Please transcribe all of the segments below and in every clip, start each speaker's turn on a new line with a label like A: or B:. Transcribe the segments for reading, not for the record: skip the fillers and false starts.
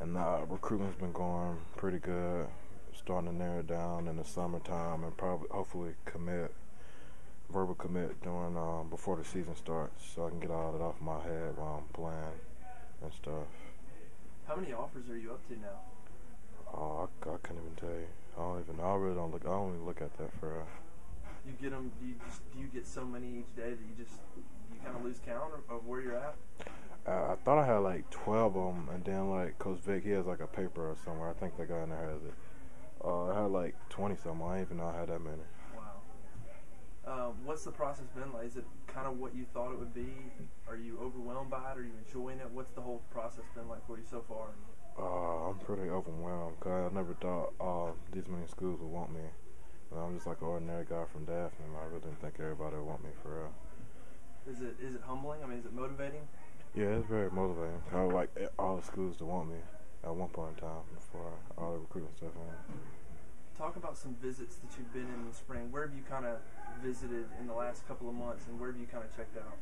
A: And recruitment's been going pretty good. Starting to narrow it down in the summertime and probably hopefully verbal commit during before the season starts, so I can get all that off my head while I'm playing and stuff.
B: How many offers are you up to now?
A: Oh, I can't even tell you. I don't even know. I really don't look. I don't even look at that for.
B: You get them. Do you get so many each day that you kind of lose count of where you're at?
A: I thought I had like 12 of them, and then like Coach Vic, he has like a paper or somewhere. I think the guy in there has it. I had like 20 something. I didn't even know I had that many.
B: Wow. What's the process been like? Is it kind of what you thought it would be? Are you overwhelmed by it? Are you enjoying it? What's the whole process been like for you so far?
A: I'm pretty overwhelmed because I never thought these many schools would want me. And I'm just like an ordinary guy from Daphne, and I really didn't think everybody would want me for real.
B: Is it humbling? I mean, is it motivating?
A: Yeah, it's very motivating. I would like all the schools to want me at one point in time before all the recruitment stuff ended.
B: Talk about some visits that you've been in the spring. Where have you kind of visited in the last couple of months, and where have you kind of checked out?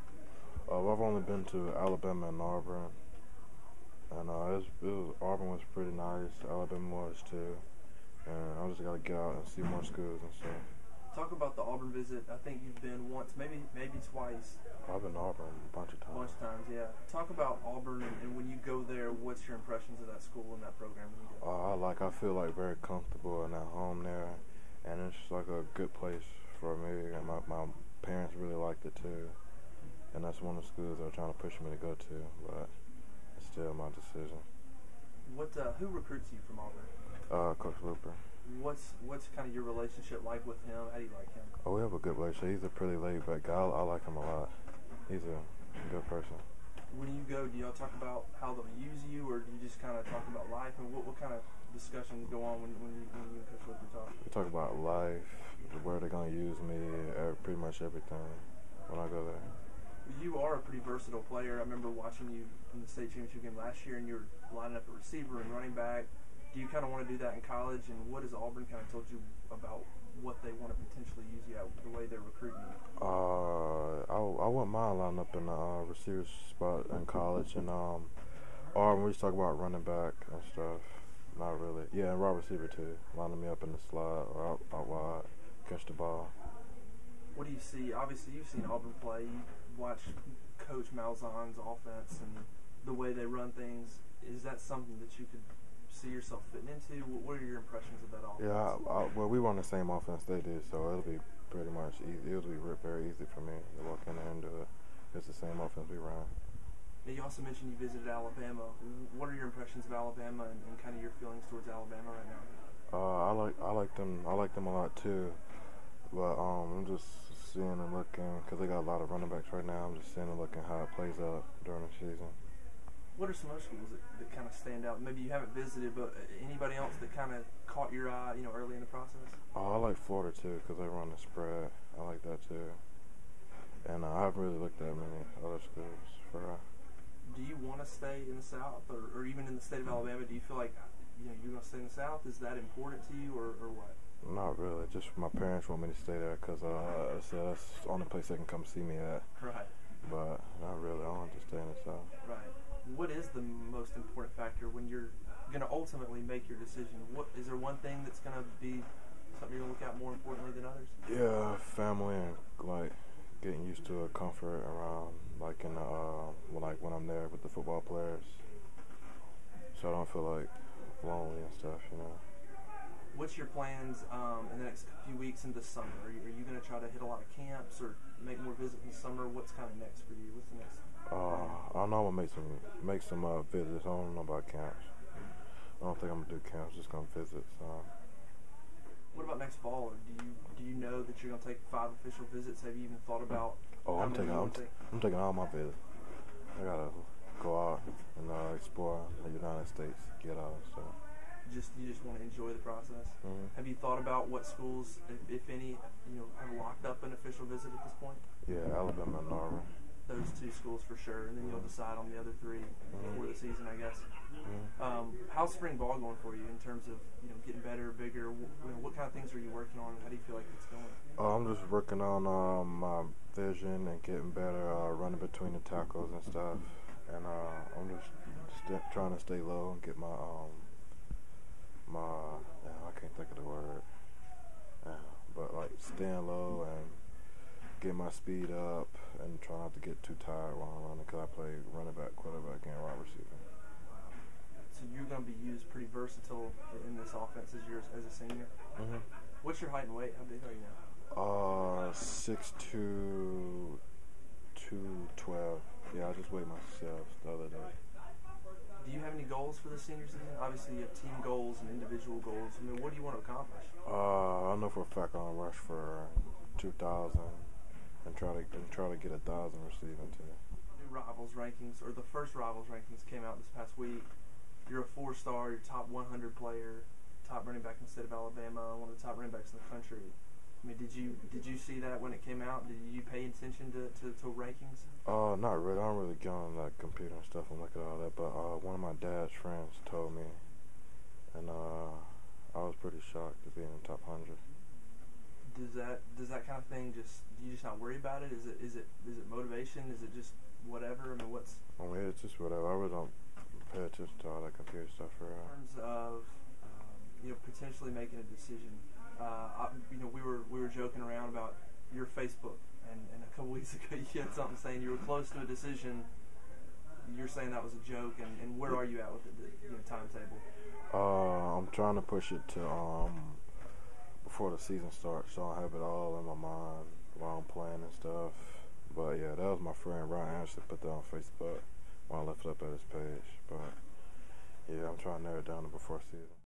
A: I've only been to Alabama and Auburn, and Auburn was pretty nice. Alabama was too, and I just got to get out and see more schools and stuff.
B: Talk about the Auburn visit. I think you've been once, maybe twice.
A: I've been to Auburn a bunch of times.
B: Yeah. Talk about Auburn, and when you go there, what's your impressions of that school and that program when you go?
A: I feel like very comfortable and at home there, and it's just like a good place for me. And my parents really liked it too, and that's one of the schools they're trying to push me to go to, but it's still my decision.
B: Who recruits you from Auburn?
A: Coach Looper.
B: What's kind of your relationship like with him? How do you like him?
A: Oh, we have a good relationship. He's a pretty laid-back guy. I like him a lot. He's a good person.
B: When you go, do y'all talk about how they'll use you, or do you just kind of talk about life? And what kind of discussions go on when you and Coach Looper talk?
A: We talk about life, where they're going to use me, pretty much everything when I go there.
B: You are a pretty versatile player. I remember watching you in the state championship game last year, and you were lining up a receiver and running back. Do you kind of want to do that in college, and what has Auburn kind of told you about what they want to potentially use you at, the way they're recruiting you?
A: I wouldn't mind lining up in the receiver spot in college, and Auburn, we just talk about running back and stuff. Not really. Yeah, and wide receiver too, lining me up in the slot or out wide, catch the ball.
B: What do you see? Obviously, you've seen Auburn play. You watch Coach Malzahn's offense and the way they run things. Is that something that you could see yourself fitting into? What are your impressions of that offense?
A: Yeah, well, we run the same offense they did, so it'll be pretty much easy. It'll be very easy for me to walk in there and do it. It's the same offense we run.
B: Now, you also mentioned you visited Alabama. What are your impressions of Alabama and kind of your feelings towards Alabama right now?
A: I like them. I like them a lot too. But I'm just seeing and looking because they got a lot of running backs right now. I'm just seeing and looking how it plays out during the season.
B: What are some other schools that kind of stand out? Maybe you haven't visited, but anybody else that kind of caught your eye, early in the process?
A: I like Florida too because they run the spread. I like that too. And I haven't really looked at many other schools for.
B: Do you want to stay in the South, or even in the state of Alabama? Do you feel like you're going to stay in the South? Is that important to you, or what?
A: Not really. Just my parents want me to stay there because I said that's the only place they can come see me at.
B: Right.
A: But not really. I want to stay in the South.
B: Right. What is the most important factor when you're going to ultimately make your decision? Is there one thing that's going to be something you're going to look at more importantly than others?
A: Yeah, family and like getting used to a comfort around like in the when I'm there with the football players, so I don't feel like lonely and stuff.
B: What's your plans in the next few weeks into summer? Are you going to try to hit a lot of camps or make more visits in the summer? What's kind of next for you? What's the next?
A: I know I'm gonna make some visits. I don't know about camps. I don't think I'm gonna do camps. Just gonna visit. So.
B: What about next fall? Or do you know that you're gonna take 5 official visits? Have you even thought about?
A: I'm taking all my visits. I gotta go out and explore the United States, get out. So.
B: You just want to enjoy the process.
A: Mm-hmm.
B: Have you thought about what schools, if any, have locked up an official visit at this point?
A: Yeah, Alabama and Auburn.
B: Those 2 schools for sure, and then you'll decide on the other 3 before the season, I guess. How's spring ball going for you in terms of getting better, bigger? What kind of things are you working on? How do you feel like it's going?
A: I'm just working on my vision and getting better, running between the tackles and stuff. And I'm just trying to stay low and get my I can't think of the word. But like staying low and get my speed up and try not to get too tired while I'm running, because I play running back, quarterback, and wide receiver.
B: So you're going to be used pretty versatile in this offense as a senior.
A: Mm-hmm.
B: What's your height and weight? How big are you now?
A: 6'2", 212. Yeah, I just weighed myself the other day.
B: Do you have any goals for the senior season? Obviously, you have team goals and individual goals. I mean, what do you want to accomplish?
A: I know for a fact I'm gonna rush for 2,000 and try to get 1,000 receiving too.
B: New Rivals rankings, or the first Rivals rankings, came out this past week. You're a 4-star, you're top 100 player, top running back in the state of Alabama, one of the top running backs in the country. I mean, did you see that when it came out? Did you pay attention to rankings?
A: Not really. I don't really get on like computer and stuff and look at all that. But one of my dad's friends told me, and I was pretty shocked to be in the top 100.
B: Does that kind of thing do you just not worry about it? Is it motivation? Is it just whatever? I mean, what's?
A: I mean, it's just whatever. I really don't pay attention to all that computer stuff for real.
B: In terms of potentially making a decision. We were joking around about your Facebook, and a couple weeks ago you had something saying you were close to a decision. You're saying that was a joke, and where are you at with the timetable?
A: I'm trying to push it to before the season starts, so I have it all in my mind while I'm playing and stuff. But yeah, that was my friend Ryan Anderson put that on Facebook when I left it up at his page. But yeah, I'm trying to narrow it down to before season.